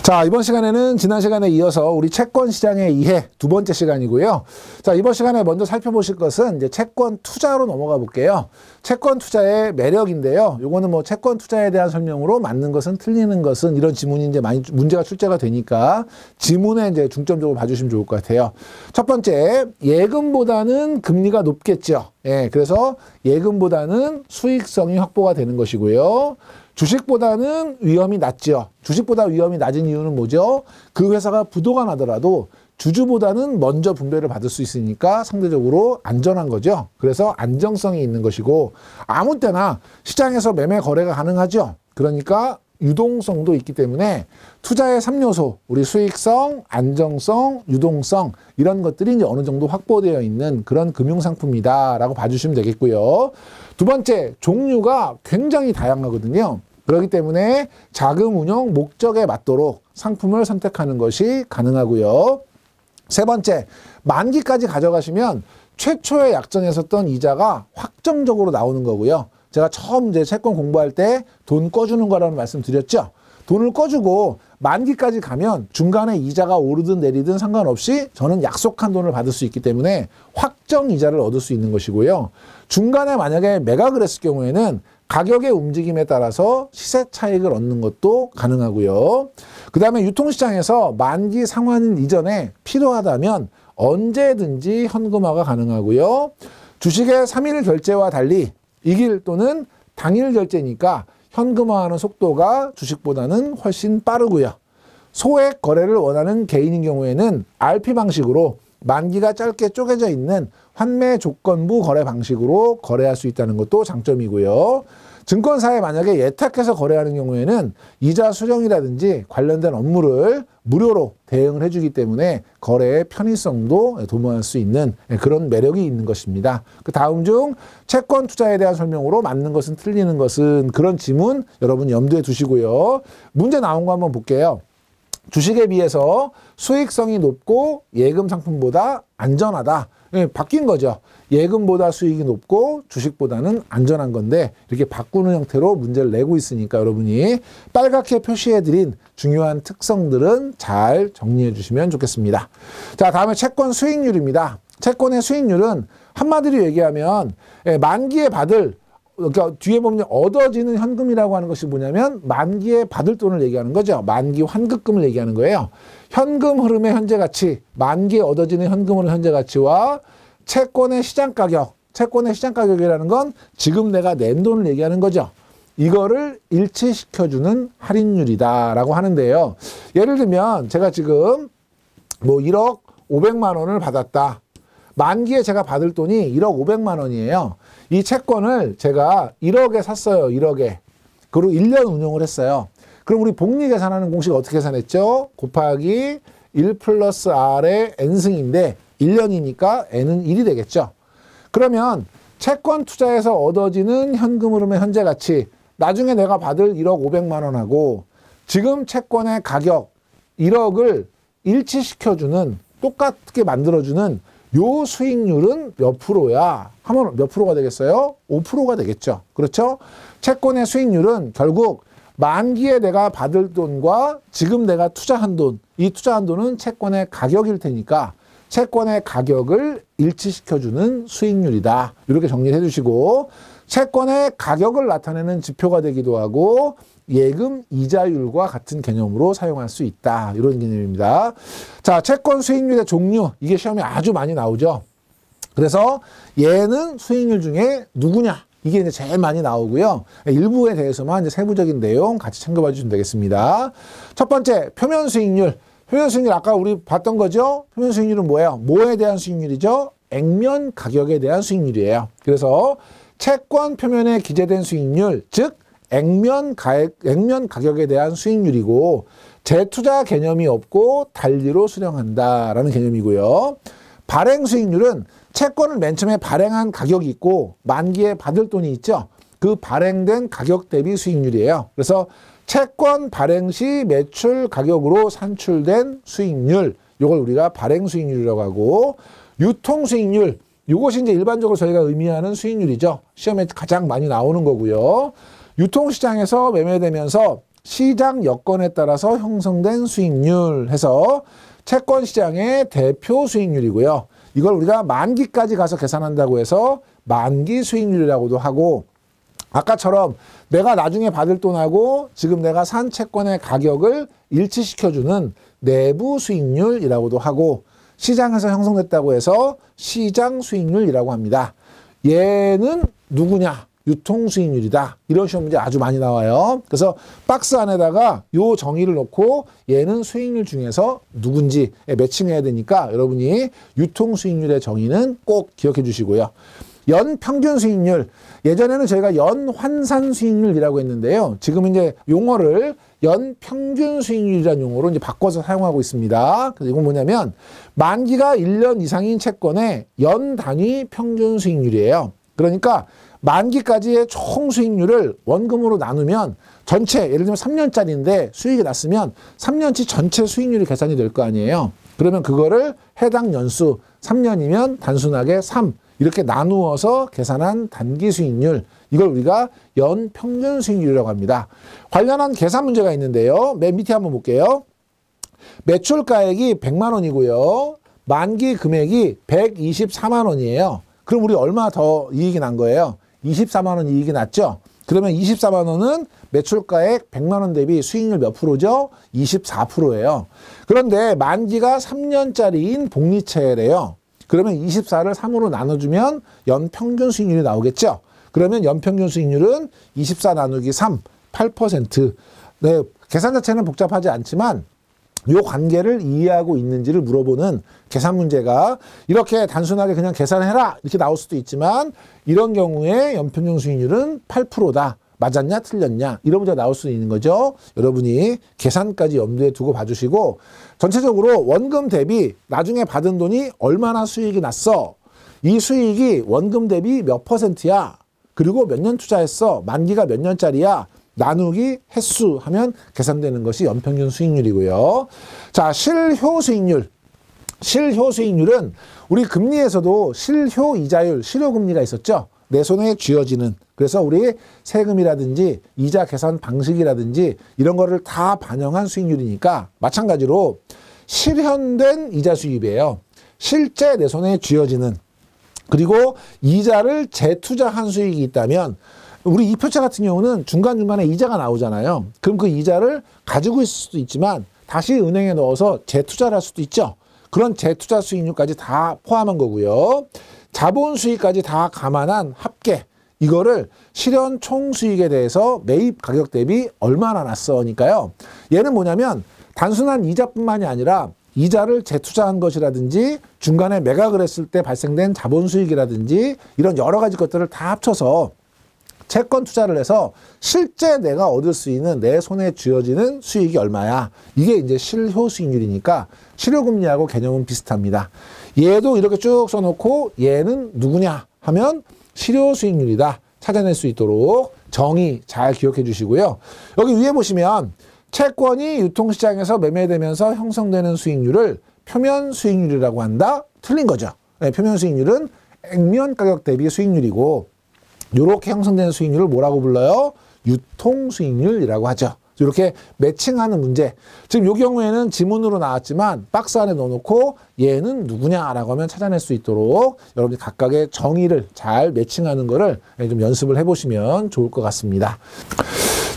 자, 이번 시간에는 지난 시간에 이어서 우리 채권 시장의 이해 두 번째 시간이고요. 자, 이번 시간에 먼저 살펴보실 것은 이제 채권 투자로 넘어가 볼게요. 채권 투자의 매력인데요. 요거는 뭐 채권 투자에 대한 설명으로 맞는 것은 틀리는 것은 이런 지문이 이제 많이 문제가 출제가 되니까 지문에 이제 중점적으로 봐주시면 좋을 것 같아요. 첫 번째, 예금보다는 금리가 높겠죠. 예, 그래서 예금보다는 수익성이 확보가 되는 것이고요. 주식보다는 위험이 낮죠. 주식보다 위험이 낮은 이유는 뭐죠? 그 회사가 부도가 나더라도 주주보다는 먼저 분배를 받을 수 있으니까 상대적으로 안전한 거죠. 그래서 안정성이 있는 것이고 아무 때나 시장에서 매매 거래가 가능하죠. 그러니까 유동성도 있기 때문에 투자의 3요소, 우리 수익성, 안정성, 유동성 이런 것들이 이제 어느 정도 확보되어 있는 그런 금융상품이다라고 봐주시면 되겠고요. 두 번째, 종류가 굉장히 다양하거든요. 그렇기 때문에 자금 운용 목적에 맞도록 상품을 선택하는 것이 가능하고요. 세 번째, 만기까지 가져가시면 최초의 약정에 섰던 이자가 확정적으로 나오는 거고요. 제가 처음 이제 채권 공부할 때 돈 꺼주는 거라는 말씀 드렸죠. 돈을 꺼주고 만기까지 가면 중간에 이자가 오르든 내리든 상관없이 저는 약속한 돈을 받을 수 있기 때문에 확정 이자를 얻을 수 있는 것이고요. 중간에 만약에 매각을 했을 경우에는 가격의 움직임에 따라서 시세 차익을 얻는 것도 가능하고요. 그 다음에 유통시장에서 만기 상환 이전에 필요하다면 언제든지 현금화가 가능하고요. 주식의 3일 결제와 달리 이길 또는 당일 결제니까 현금화하는 속도가 주식보다는 훨씬 빠르고요. 소액 거래를 원하는 개인인 경우에는 RP 방식으로 만기가 짧게 쪼개져 있는 환매 조건부 거래 방식으로 거래할 수 있다는 것도 장점이고요. 증권사에 만약에 예탁해서 거래하는 경우에는 이자 수령이라든지 관련된 업무를 무료로 대응을 해주기 때문에 거래의 편의성도 도모할 수 있는 그런 매력이 있는 것입니다. 그 다음 중 채권 투자에 대한 설명으로 맞는 것은 틀리는 것은 그런 지문 여러분 염두에 두시고요. 문제 나온 거 한번 볼게요. 주식에 비해서 수익성이 높고 예금 상품보다 안전하다. 예, 바뀐 거죠. 예금보다 수익이 높고 주식보다는 안전한 건데 이렇게 바꾸는 형태로 문제를 내고 있으니까 여러분이 빨갛게 표시해드린 중요한 특성들은 잘 정리해 주시면 좋겠습니다. 자, 다음에 채권 수익률입니다. 채권의 수익률은 한마디로 얘기하면 만기에 받을 그러니까 뒤에 보면 얻어지는 현금이라고 하는 것이 뭐냐면 만기에 받을 돈을 얘기하는 거죠. 만기 환급금을 얘기하는 거예요. 현금 흐름의 현재 가치, 만기에 얻어지는 현금 흐름 현재 가치와 채권의 시장 가격, 채권의 시장 가격이라는 건 지금 내가 낸 돈을 얘기하는 거죠. 이거를 일치시켜주는 할인율이다라고 하는데요. 예를 들면 제가 지금 뭐 1억 500만 원을 받았다. 만기에 제가 받을 돈이 1억 500만 원이에요. 이 채권을 제가 1억에 샀어요. 1억에. 그리고 1년 운용을 했어요. 그럼 우리 복리 계산하는 공식 어떻게 계산했죠? 곱하기 1 플러스 R의 N승인데 1년이니까 N은 1이 되겠죠. 그러면 채권 투자에서 얻어지는 현금 흐름의 현재 가치 나중에 내가 받을 1억 500만 원하고 지금 채권의 가격 1억을 일치시켜주는 똑같게 만들어주는 요 수익률은 몇 프로야? 하면 몇 프로가 되겠어요? 5%가 되겠죠. 그렇죠? 채권의 수익률은 결국 만기에 내가 받을 돈과 지금 내가 투자한 돈, 이 투자한 돈은 채권의 가격일 테니까 채권의 가격을 일치시켜주는 수익률이다. 이렇게 정리를 해주시고 채권의 가격을 나타내는 지표가 되기도 하고 예금 이자율과 같은 개념으로 사용할 수 있다. 이런 개념입니다. 자, 채권 수익률의 종류. 이게 시험에 아주 많이 나오죠. 그래서 얘는 수익률 중에 누구냐? 이게 이제 제일 많이 나오고요. 일부에 대해서만 이제 세부적인 내용 같이 참고해 주시면 되겠습니다. 첫 번째, 표면 수익률. 표면 수익률 아까 우리 봤던 거죠? 표면 수익률은 뭐예요? 뭐에 대한 수익률이죠? 액면 가격에 대한 수익률이에요. 그래서 채권 표면에 기재된 수익률, 즉 액면 가격에 대한 수익률이고 재투자 개념이 없고 달리로 수령한다라는 개념이고요. 발행 수익률은 채권을 맨 처음에 발행한 가격이 있고 만기에 받을 돈이 있죠. 그 발행된 가격 대비 수익률이에요. 그래서 채권 발행 시 매출 가격으로 산출된 수익률, 이걸 우리가 발행 수익률이라고 하고 유통 수익률, 이것이 이제 일반적으로 저희가 의미하는 수익률이죠. 시험에 가장 많이 나오는 거고요. 유통시장에서 매매되면서 시장 여건에 따라서 형성된 수익률 해서 채권 시장의 대표 수익률이고요. 이걸 우리가 만기까지 가서 계산한다고 해서 만기 수익률이라고도 하고, 아까처럼 내가 나중에 받을 돈하고 지금 내가 산 채권의 가격을 일치시켜주는 내부 수익률이라고도 하고, 시장에서 형성됐다고 해서 시장 수익률이라고 합니다. 얘는 누구냐? 유통 수익률이다. 이런 시험 문제 아주 많이 나와요. 그래서 박스 안에다가 요 정의를 놓고 얘는 수익률 중에서 누군지 매칭해야 되니까 여러분이 유통 수익률의 정의는 꼭 기억해 주시고요. 연 평균 수익률, 예전에는 저희가 연 환산 수익률이라고 했는데요. 지금 이제 용어를 연 평균 수익률이라는 용어로 이제 바꿔서 사용하고 있습니다. 그래서 이건 뭐냐면 만기가 1년 이상인 채권의 연 단위 평균 수익률이에요. 그러니까 만기까지의 총 수익률을 원금으로 나누면 전체, 예를 들면 3년짜리인데 수익이 났으면 3년치 전체 수익률이 계산이 될 거 아니에요. 그러면 그거를 해당 연수 3년이면 단순하게 3 이렇게 나누어서 계산한 단기 수익률, 이걸 우리가 연평균 수익률이라고 합니다. 관련한 계산 문제가 있는데요. 맨 밑에 한번 볼게요. 매출가액이 100만 원이고요. 만기 금액이 124만 원이에요. 그럼 우리 얼마 더 이익이 난 거예요? 24만 원 이익이 났죠? 그러면 24만 원은 매출가액 100만 원 대비 수익률 몇 프로죠? 24%예요. 그런데 만기가 3년짜리인 복리채래요. 그러면 24를 3으로 나눠주면 연평균 수익률이 나오겠죠? 그러면 연평균 수익률은 24 나누기 3, 8%. 네, 계산 자체는 복잡하지 않지만 이 관계를 이해하고 있는지를 물어보는 계산 문제가 이렇게 단순하게 그냥 계산해라 이렇게 나올 수도 있지만, 이런 경우에 연평균 수익률은 8%다. 맞았냐 틀렸냐 이런 문제가 나올 수 있는 거죠. 여러분이 계산까지 염두에 두고 봐주시고, 전체적으로 원금 대비 나중에 받은 돈이 얼마나 수익이 났어, 이 수익이 원금 대비 몇 %야, 그리고 몇 년 투자했어, 만기가 몇 년짜리야, 나누기 횟수 하면 계산되는 것이 연평균 수익률이고요. 자, 실효 수익률. 실효 수익률은 우리 금리에서도 실효 이자율, 실효금리가 있었죠. 내 손에 쥐어지는. 그래서 우리 세금이라든지 이자 계산 방식이라든지 이런 거를 다 반영한 수익률이니까 마찬가지로 실현된 이자 수입이에요. 실제 내 손에 쥐어지는. 그리고 이자를 재투자한 수익이 있다면, 우리 이 표차 같은 경우는 중간중간에 이자가 나오잖아요. 그럼 그 이자를 가지고 있을 수도 있지만 다시 은행에 넣어서 재투자를 할 수도 있죠. 그런 재투자 수익률까지 다 포함한 거고요. 자본 수익까지 다 감안한 합계, 이거를 실현 총 수익에 대해서 매입 가격 대비 얼마나 났어니까요. 얘는 뭐냐면 단순한 이자뿐만이 아니라 이자를 재투자한 것이라든지 중간에 매각을 했을 때 발생된 자본 수익이라든지 이런 여러 가지 것들을 다 합쳐서 채권 투자를 해서 실제 내가 얻을 수 있는 내 손에 쥐어지는 수익이 얼마야. 이게 이제 실효 수익률이니까 실효금리하고 개념은 비슷합니다. 얘도 이렇게 쭉 써놓고 얘는 누구냐 하면 실효 수익률이다. 찾아낼 수 있도록 정의 잘 기억해 주시고요. 여기 위에 보시면 채권이 유통시장에서 매매되면서 형성되는 수익률을 표면 수익률이라고 한다. 틀린 거죠. 네, 표면 수익률은 액면 가격 대비 수익률이고, 이렇게 형성되는 수익률을 뭐라고 불러요? 유통 수익률이라고 하죠. 이렇게 매칭하는 문제. 지금 이 경우에는 지문으로 나왔지만 박스 안에 넣어놓고 얘는 누구냐라고 하면 찾아낼 수 있도록 여러분이 각각의 정의를 잘 매칭하는 거를 좀 연습을 해보시면 좋을 것 같습니다.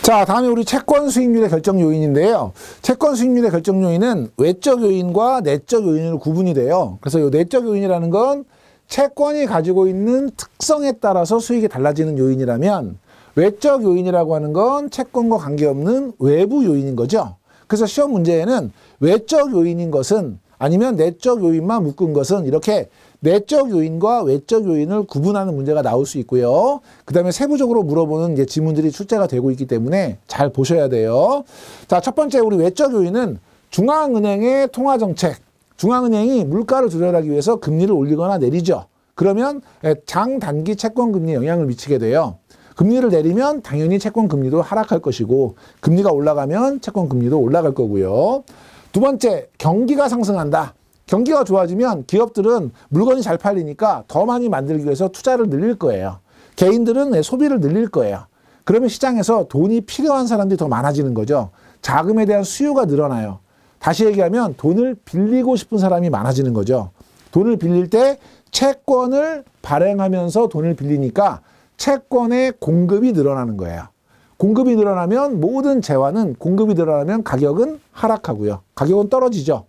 자, 다음에 우리 채권 수익률의 결정 요인인데요. 채권 수익률의 결정 요인은 외적 요인과 내적 요인으로 구분이 돼요. 그래서 이 내적 요인이라는 건 채권이 가지고 있는 특성에 따라서 수익이 달라지는 요인이라면, 외적 요인이라고 하는 건 채권과 관계없는 외부 요인인 거죠. 그래서 시험 문제에는 외적 요인인 것은 아니면 내적 요인만 묶은 것은 이렇게 내적 요인과 외적 요인을 구분하는 문제가 나올 수 있고요. 그 다음에 세부적으로 물어보는 이제 지문들이 출제가 되고 있기 때문에 잘 보셔야 돼요. 자, 첫 번째 우리 외적 요인은 중앙은행의 통화정책. 중앙은행이 물가를 조절하기 위해서 금리를 올리거나 내리죠. 그러면 장단기 채권 금리에 영향을 미치게 돼요. 금리를 내리면 당연히 채권 금리도 하락할 것이고, 금리가 올라가면 채권 금리도 올라갈 거고요. 두 번째, 경기가 상승한다. 경기가 좋아지면 기업들은 물건이 잘 팔리니까 더 많이 만들기 위해서 투자를 늘릴 거예요. 개인들은 소비를 늘릴 거예요. 그러면 시장에서 돈이 필요한 사람들이 더 많아지는 거죠. 자금에 대한 수요가 늘어나요. 다시 얘기하면 돈을 빌리고 싶은 사람이 많아지는 거죠. 돈을 빌릴 때 채권을 발행하면서 돈을 빌리니까 채권의 공급이 늘어나는 거예요. 공급이 늘어나면 모든 재화는 공급이 늘어나면 가격은 하락하고요. 가격은 떨어지죠.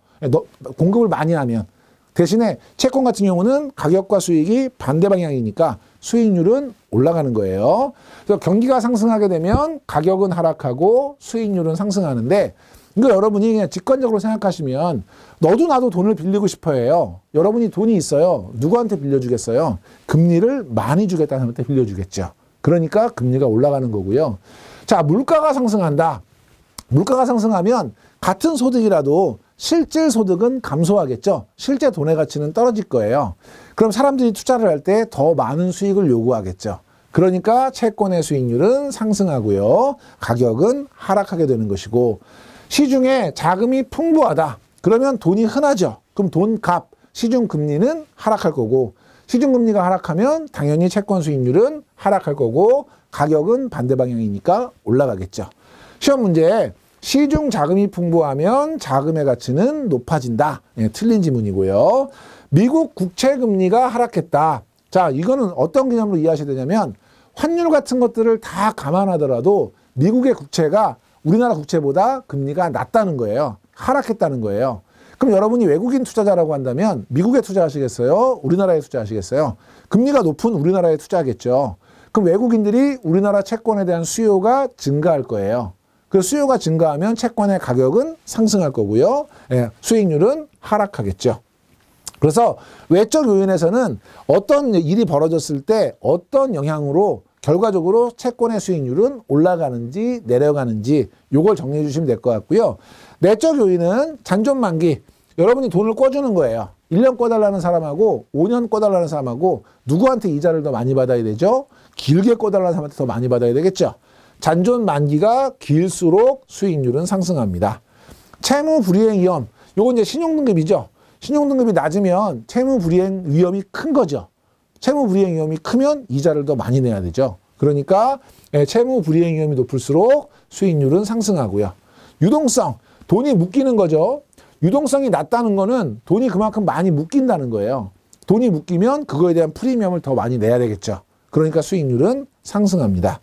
공급을 많이 하면. 대신에 채권 같은 경우는 가격과 수익이 반대 방향이니까 수익률은 올라가는 거예요. 그래서 경기가 상승하게 되면 가격은 하락하고 수익률은 상승하는데 이거 여러분이 그냥 직관적으로 생각하시면 너도 나도 돈을 빌리고 싶어 해요. 여러분이 돈이 있어요. 누구한테 빌려주겠어요? 금리를 많이 주겠다는 사람한테 빌려주겠죠. 그러니까 금리가 올라가는 거고요. 자, 물가가 상승한다. 물가가 상승하면 같은 소득이라도 실질 소득은 감소하겠죠. 실제 돈의 가치는 떨어질 거예요. 그럼 사람들이 투자를 할 때 더 많은 수익을 요구하겠죠. 그러니까 채권의 수익률은 상승하고요. 가격은 하락하게 되는 것이고 시중에 자금이 풍부하다. 그러면 돈이 흔하죠. 그럼 돈값, 시중금리는 하락할 거고 시중금리가 하락하면 당연히 채권 수익률은 하락할 거고 가격은 반대 방향이니까 올라가겠죠. 시험 문제에 시중 자금이 풍부하면 자금의 가치는 높아진다. 예, 틀린 지문이고요. 미국 국채 금리가 하락했다. 자, 이거는 어떤 개념으로 이해하셔야 되냐면 환율 같은 것들을 다 감안하더라도 미국의 국채가 우리나라 국채보다 금리가 낮다는 거예요. 하락했다는 거예요. 그럼 여러분이 외국인 투자자라고 한다면 미국에 투자하시겠어요? 우리나라에 투자하시겠어요? 금리가 높은 우리나라에 투자하겠죠. 그럼 외국인들이 우리나라 채권에 대한 수요가 증가할 거예요. 그 수요가 증가하면 채권의 가격은 상승할 거고요. 예, 수익률은 하락하겠죠. 그래서 외적 요인에서는 어떤 일이 벌어졌을 때 어떤 영향으로 결과적으로 채권의 수익률은 올라가는지 내려가는지 요걸 정리해 주시면 될 것 같고요. 내적 요인은 잔존 만기. 여러분이 돈을 꿔주는 거예요. 1년 꿔달라는 사람하고 5년 꿔달라는 사람하고 누구한테 이자를 더 많이 받아야 되죠? 길게 꿔달라는 사람한테 더 많이 받아야 되겠죠. 잔존 만기가 길수록 수익률은 상승합니다. 채무 불이행 위험. 요건 이제 신용등급이죠. 신용등급이 낮으면 채무 불이행 위험이 큰 거죠. 채무 불이행 위험이 크면 이자를 더 많이 내야 되죠. 그러니까 채무 불이행 위험이 높을수록 수익률은 상승하고요. 유동성, 돈이 묶이는 거죠. 유동성이 낮다는 거는 돈이 그만큼 많이 묶인다는 거예요. 돈이 묶이면 그거에 대한 프리미엄을 더 많이 내야 되겠죠. 그러니까 수익률은 상승합니다.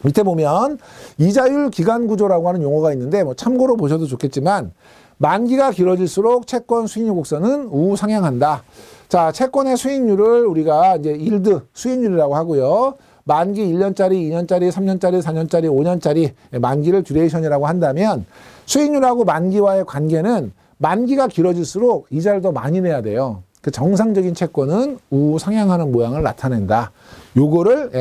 밑에 보면 이자율 기간 구조라고 하는 용어가 있는데 뭐 참고로 보셔도 좋겠지만 만기가 길어질수록 채권 수익률 곡선은 우상향한다. 자, 채권의 수익률을 우리가 이제 일드 수익률이라고 하고요. 만기 1년짜리, 2년짜리, 3년짜리, 4년짜리, 5년짜리 만기를 듀레이션이라고 한다면 수익률하고 만기와의 관계는 만기가 길어질수록 이자를 더 많이 내야 돼요. 그 정상적인 채권은 우상향하는 모양을 나타낸다. 요거를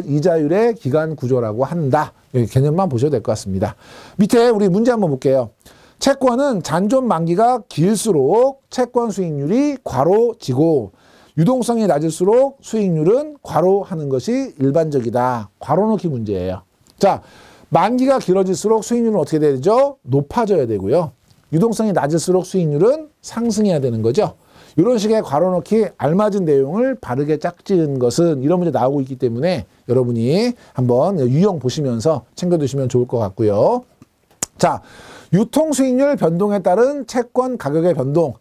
이자율의 기간 구조라고 한다. 개념만 보셔도 될 것 같습니다. 밑에 우리 문제 한번 볼게요. 채권은 잔존 만기가 길수록 채권 수익률이 괄호지고 유동성이 낮을수록 수익률은 괄호하는 것이 일반적이다. 괄호넣기 문제예요. 자, 만기가 길어질수록 수익률은 어떻게 돼야 되죠? 높아져야 되고요. 유동성이 낮을수록 수익률은 상승해야 되는 거죠. 이런 식의 괄호넣기 알맞은 내용을 바르게 짝지은 것은 이런 문제 나오고 있기 때문에 여러분이 한번 유형 보시면서 챙겨두시면 좋을 것 같고요. 자, 유통수익률 변동에 따른 채권 가격의 변동.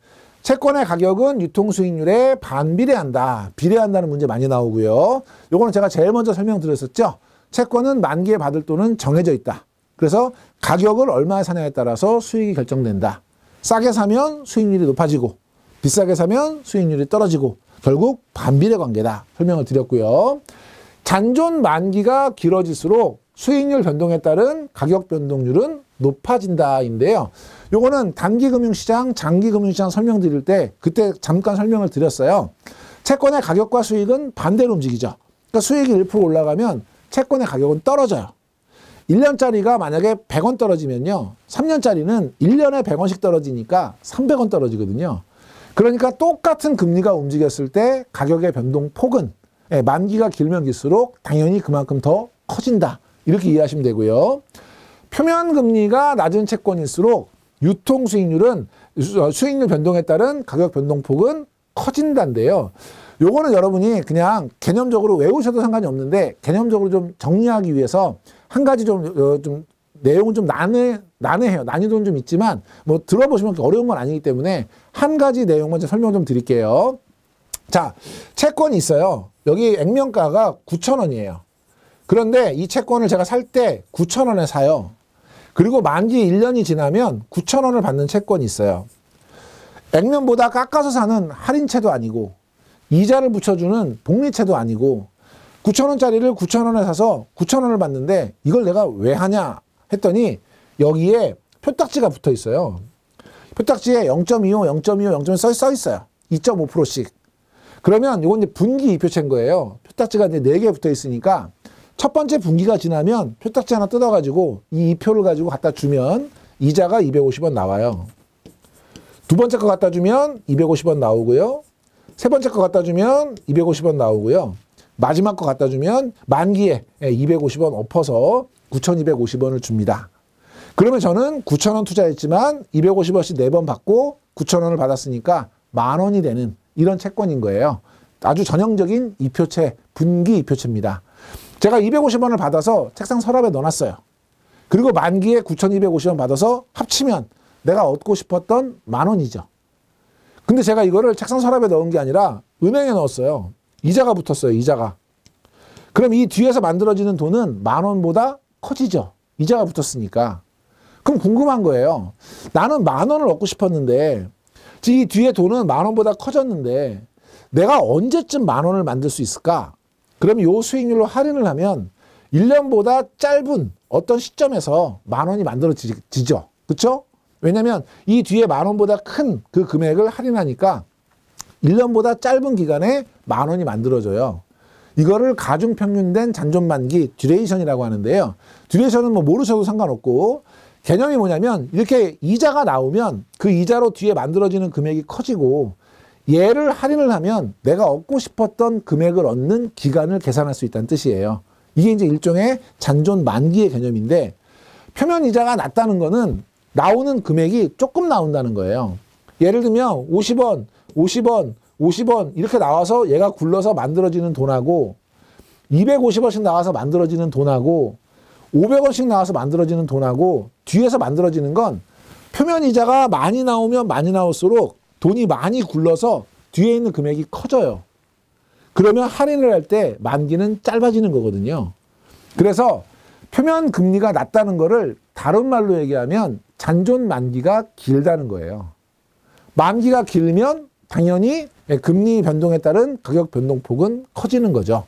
채권의 가격은 유통수익률에 반비례한다. 비례한다는 문제 많이 나오고요. 요거는 제가 제일 먼저 설명드렸었죠. 채권은 만기에 받을 돈은 정해져 있다. 그래서 가격을 얼마에 사냐에 따라서 수익이 결정된다. 싸게 사면 수익률이 높아지고 비싸게 사면 수익률이 떨어지고 결국 반비례 관계다. 설명을 드렸고요. 잔존 만기가 길어질수록 수익률 변동에 따른 가격 변동률은 높아진다인데요. 요거는 단기금융시장, 장기금융시장 설명드릴 때 그때 잠깐 설명을 드렸어요. 채권의 가격과 수익은 반대로 움직이죠. 그러니까 수익이 1% 올라가면 채권의 가격은 떨어져요. 1년짜리가 만약에 100원 떨어지면요. 3년짜리는 1년에 100원씩 떨어지니까 300원 떨어지거든요. 그러니까 똑같은 금리가 움직였을 때 가격의 변동폭은 만기가 길면 길수록 당연히 그만큼 더 커진다. 이렇게 이해하시면 되고요. 표면금리가 낮은 채권일수록 유통수익률은 수익률 변동에 따른 가격 변동폭은 커진다인데요. 요거는 여러분이 그냥 개념적으로 외우셔도 상관이 없는데 개념적으로 좀 정리하기 위해서 한 가지 좀 내용은 좀 난해해요. 난이도는 좀 있지만 뭐 들어보시면 어려운 건 아니기 때문에 한 가지 내용만 좀 설명 좀 드릴게요. 자, 채권이 있어요. 여기 액면가가 9,000원이에요. 그런데 이 채권을 제가 살 때 9,000원에 사요. 그리고 만기 1년이 지나면 9,000원을 받는 채권이 있어요. 액면보다 깎아서 사는 할인채도 아니고 이자를 붙여주는 복리채도 아니고 9,000원짜리를 9,000원에 사서 9,000원을 받는데 이걸 내가 왜 하냐 했더니 여기에 표딱지가 붙어 있어요. 표딱지에 0.25, 0.25, 0.25 써 있어요. 2.5%씩. 그러면 이건 이제 분기 이표채인 거예요. 표딱지가 이제 4개 붙어 있으니까 첫 번째 분기가 지나면 표딱지 하나 뜯어가지고 이 이표를 가지고 갖다 주면 이자가 250원 나와요. 두 번째 거 갖다 주면 250원 나오고요. 세 번째 거 갖다 주면 250원 나오고요. 마지막 거 갖다 주면 만기에 250원 엎어서 9,250원을 줍니다. 그러면 저는 9,000원 투자했지만 250원씩 4번 받고 9,000원을 받았으니까 10,000원이 되는 이런 채권인 거예요. 아주 전형적인 이표채, 분기 이표채입니다. 제가 250원을 받아서 책상 서랍에 넣어놨어요. 그리고 만기에 9,250원 받아서 합치면 내가 얻고 싶었던 10,000원이죠. 근데 제가 이거를 책상 서랍에 넣은 게 아니라 은행에 넣었어요. 이자가 붙었어요. 이자가. 그럼 이 뒤에서 만들어지는 돈은 10,000원보다 커지죠. 이자가 붙었으니까. 그럼 궁금한 거예요. 나는 10,000원을 얻고 싶었는데 이 뒤에 돈은 10,000원보다 커졌는데 내가 언제쯤 10,000원을 만들 수 있을까? 그러면 요 수익률로 할인을 하면 1년보다 짧은 어떤 시점에서 10,000원이 만들어지죠. 그렇죠? 왜냐하면 이 뒤에 10,000원보다 큰 그 금액을 할인하니까 1년보다 짧은 기간에 10,000원이 만들어져요. 이거를 가중평균된 잔존만기 듀레이션이라고 하는데요. 듀레이션은 뭐 모르셔도 상관없고 개념이 뭐냐면 이렇게 이자가 나오면 그 이자로 뒤에 만들어지는 금액이 커지고 얘를 할인을 하면 내가 얻고 싶었던 금액을 얻는 기간을 계산할 수 있다는 뜻이에요. 이게 이제 일종의 잔존만기의 개념인데 표면 이자가 낮다는 거는 나오는 금액이 조금 나온다는 거예요. 예를 들면 50원, 50원, 50원 이렇게 나와서 얘가 굴러서 만들어지는 돈하고 250원씩 나와서 만들어지는 돈하고 500원씩 나와서 만들어지는 돈하고 뒤에서 만들어지는 건 표면 이자가 많이 나오면 많이 나올수록 돈이 많이 굴러서 뒤에 있는 금액이 커져요. 그러면 할인을 할 때 만기는 짧아지는 거거든요. 그래서 표면 금리가 낮다는 거를 다른 말로 얘기하면 잔존 만기가 길다는 거예요. 만기가 길면 당연히 금리 변동에 따른 가격 변동폭은 커지는 거죠.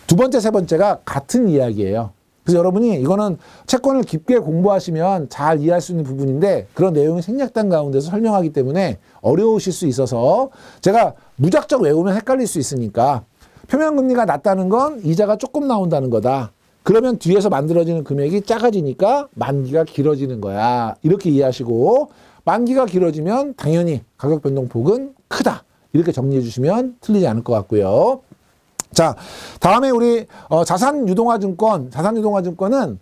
두 번째, 세 번째가 같은 이야기예요. 그래서 여러분이 이거는 채권을 깊게 공부하시면 잘 이해할 수 있는 부분인데 그런 내용이 생략된 가운데서 설명하기 때문에 어려우실 수 있어서 제가 무작정 외우면 헷갈릴 수 있으니까 표면금리가 낮다는 건 이자가 조금 나온다는 거다. 그러면 뒤에서 만들어지는 금액이 작아지니까 만기가 길어지는 거야. 이렇게 이해하시고 만기가 길어지면 당연히 가격 변동폭은 크다. 이렇게 정리해 주시면 틀리지 않을 것 같고요. 자, 다음에 우리 자산유동화증권은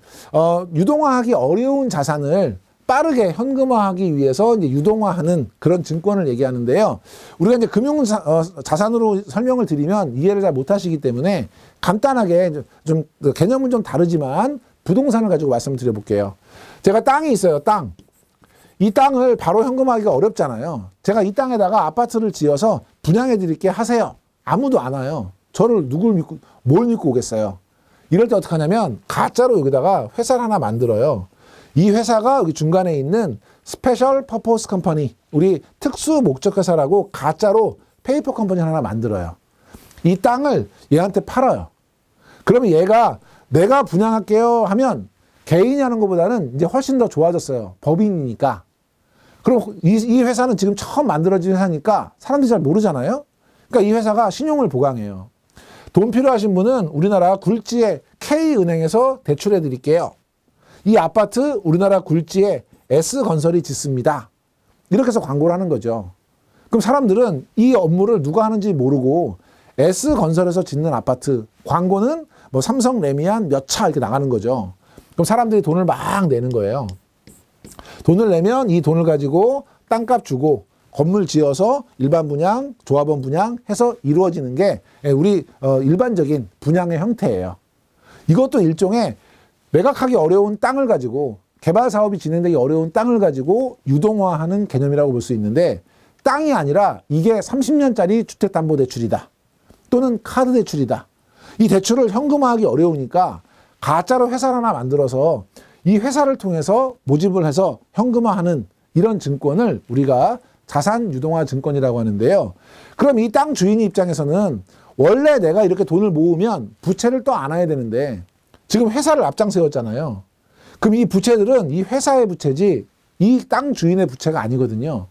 유동화하기 어려운 자산을 빠르게 현금화하기 위해서 이제 유동화하는 그런 증권을 얘기하는데요. 우리가 이제 금융 자산으로 설명을 드리면 이해를 잘 못하시기 때문에 간단하게 좀 개념은 좀 다르지만 부동산을 가지고 말씀드려 볼게요. 제가 땅이 있어요. 땅. 이 땅을 바로 현금화하기가 어렵잖아요. 제가 이 땅에다가 아파트를 지어서 분양해 드릴게 하세요. 아무도 안 와요. 저를 뭘 믿고 오겠어요. 이럴 때 어떻게 하냐면 가짜로 여기다가 회사를 하나 만들어요. 이 회사가 여기 중간에 있는 스페셜 퍼포스 컴퍼니, 우리 특수 목적 회사라고 가짜로 페이퍼 컴퍼니 하나 만들어요. 이 땅을 얘한테 팔아요. 그러면 얘가 내가 분양할게요 하면 개인이 하는 것보다는 이제 훨씬 더 좋아졌어요. 법인이니까. 그럼 이 회사는 지금 처음 만들어진 회사니까 사람들이 잘 모르잖아요. 그러니까 이 회사가 신용을 보강해요. 돈 필요하신 분은 우리나라 굴지의 K은행에서 대출해 드릴게요. 이 아파트 우리나라 굴지의 S건설이 짓습니다. 이렇게 해서 광고를 하는 거죠. 그럼 사람들은 이 업무를 누가 하는지 모르고 S건설에서 짓는 아파트 광고는 뭐 삼성 레미안 몇 차 이렇게 나가는 거죠. 그럼 사람들이 돈을 막 내는 거예요. 돈을 내면 이 돈을 가지고 땅값 주고 건물 지어서 일반 분양, 조합원 분양 해서 이루어지는 게 우리 일반적인 분양의 형태예요. 이것도 일종의 매각하기 어려운 땅을 가지고 개발 사업이 진행되기 어려운 땅을 가지고 유동화하는 개념이라고 볼 수 있는데 땅이 아니라 이게 30년짜리 주택담보대출이다. 또는 카드 대출이다. 이 대출을 현금화하기 어려우니까 가짜로 회사를 하나 만들어서 이 회사를 통해서 모집을 해서 현금화하는 이런 증권을 우리가 자산 유동화 증권이라고 하는데요. 그럼 이 땅 주인의 입장에서는 원래 내가 이렇게 돈을 모으면 부채를 또 안아야 되는데 지금 회사를 앞장 세웠잖아요. 그럼 이 부채들은 이 회사의 부채지 이 땅 주인의 부채가 아니거든요.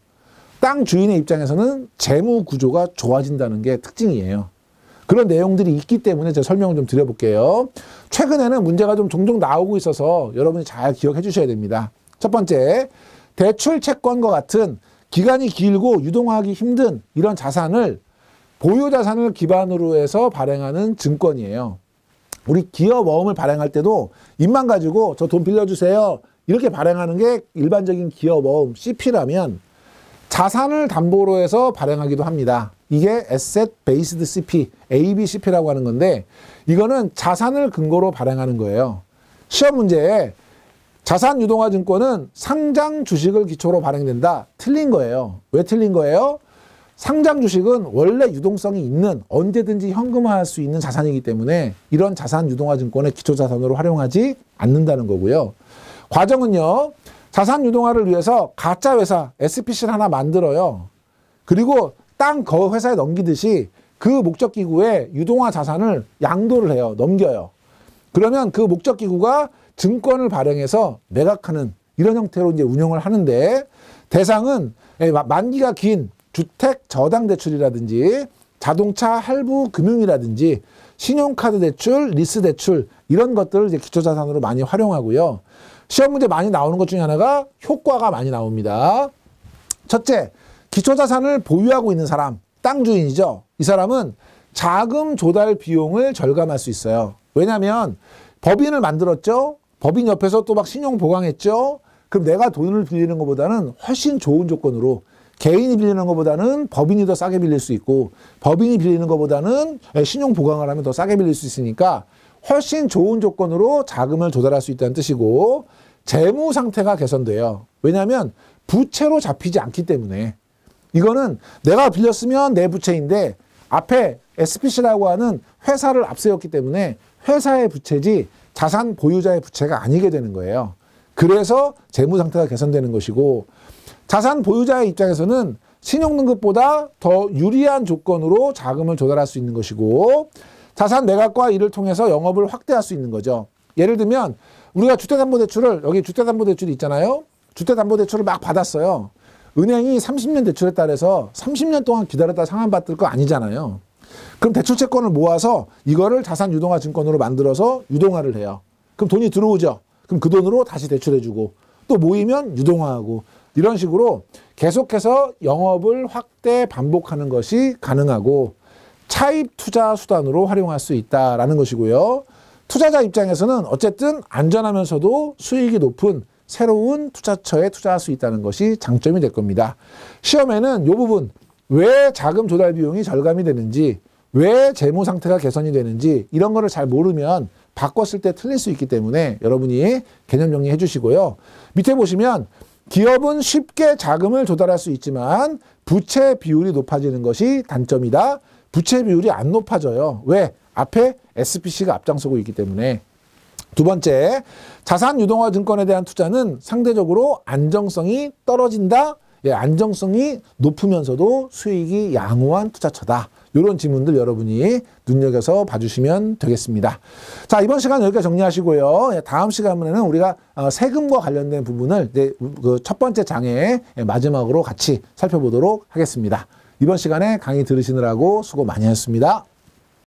땅 주인의 입장에서는 재무 구조가 좋아진다는 게 특징이에요. 그런 내용들이 있기 때문에 제가 설명을 좀 드려볼게요. 최근에는 문제가 좀 종종 나오고 있어서 여러분이 잘 기억해 주셔야 됩니다. 첫 번째, 대출 채권과 같은 기간이 길고 유동화하기 힘든 이런 자산을 보유자산을 기반으로 해서 발행하는 증권이에요. 우리 기업어음을 발행할 때도 입만 가지고 저 돈 빌려주세요. 이렇게 발행하는 게 일반적인 기업어음 CP라면 자산을 담보로 해서 발행하기도 합니다. 이게 Asset Based CP, ABCP라고 하는 건데 이거는 자산을 근거로 발행하는 거예요. 시험 문제에 자산 유동화 증권은 상장 주식을 기초로 발행된다. 틀린 거예요. 왜 틀린 거예요? 상장 주식은 원래 유동성이 있는 언제든지 현금화할 수 있는 자산이기 때문에 이런 자산 유동화 증권의 기초자산으로 활용하지 않는다는 거고요. 과정은요. 자산 유동화를 위해서 가짜 회사 SPC를 하나 만들어요. 그리고 땅 그 회사에 넘기듯이 그 목적기구에 유동화 자산을 양도를 해요. 넘겨요. 그러면 그 목적기구가 증권을 발행해서 매각하는 이런 형태로 이제 운영을 하는데 대상은 만기가 긴 주택 저당 대출이라든지 자동차 할부 금융이라든지 신용카드 대출, 리스 대출 이런 것들을 이제 기초자산으로 많이 활용하고요. 시험 문제 많이 나오는 것 중에 하나가 효과가 많이 나옵니다. 첫째, 기초자산을 보유하고 있는 사람, 땅 주인이죠. 이 사람은 자금 조달 비용을 절감할 수 있어요. 왜냐하면 법인을 만들었죠. 법인 옆에서 또 막 신용 보강했죠. 그럼 내가 돈을 빌리는 것보다는 훨씬 좋은 조건으로 개인이 빌리는 것보다는 법인이 더 싸게 빌릴 수 있고 법인이 빌리는 것보다는 신용 보강을 하면 더 싸게 빌릴 수 있으니까 훨씬 좋은 조건으로 자금을 조달할 수 있다는 뜻이고 재무 상태가 개선돼요. 왜냐하면 부채로 잡히지 않기 때문에 이거는 내가 빌렸으면 내 부채인데 앞에 SPC라고 하는 회사를 앞세웠기 때문에 회사의 부채지 자산 보유자의 부채가 아니게 되는 거예요. 그래서 재무 상태가 개선되는 것이고 자산 보유자의 입장에서는 신용등급보다 더 유리한 조건으로 자금을 조달할 수 있는 것이고 자산 매각과 이를 통해서 영업을 확대할 수 있는 거죠. 예를 들면 우리가 주택담보대출을 여기 주택담보대출이 있잖아요. 주택담보대출을 막 받았어요. 은행이 30년 대출에 따라서 30년 동안 기다렸다 상환받을 거 아니잖아요. 그럼 대출채권을 모아서 이거를 자산 유동화 증권으로 만들어서 유동화를 해요. 그럼 돈이 들어오죠. 그럼 그 돈으로 다시 대출해주고 또 모이면 유동화하고 이런 식으로 계속해서 영업을 확대 반복하는 것이 가능하고 차입 투자 수단으로 활용할 수 있다라는 것이고요. 투자자 입장에서는 어쨌든 안전하면서도 수익이 높은 새로운 투자처에 투자할 수 있다는 것이 장점이 될 겁니다. 시험에는 이 부분 왜 자금 조달 비용이 절감이 되는지 왜 재무 상태가 개선이 되는지 이런 거를 잘 모르면 바꿨을 때 틀릴 수 있기 때문에 여러분이 개념 정리해 주시고요. 밑에 보시면 기업은 쉽게 자금을 조달할 수 있지만 부채 비율이 높아지는 것이 단점이다. 부채 비율이 안 높아져요. 왜? 앞에 SPC가 앞장서고 있기 때문에. 두 번째, 자산 유동화 증권에 대한 투자는 상대적으로 안정성이 떨어진다. 예, 안정성이 높으면서도 수익이 양호한 투자처다. 이런 지문들 여러분이 눈여겨서 봐주시면 되겠습니다. 자, 이번 시간 여기까지 정리하시고요. 다음 시간에는 우리가 세금과 관련된 부분을 그 첫 번째 장의 마지막으로 같이 살펴보도록 하겠습니다. 이번 시간에 강의 들으시느라고 수고 많이 하셨습니다.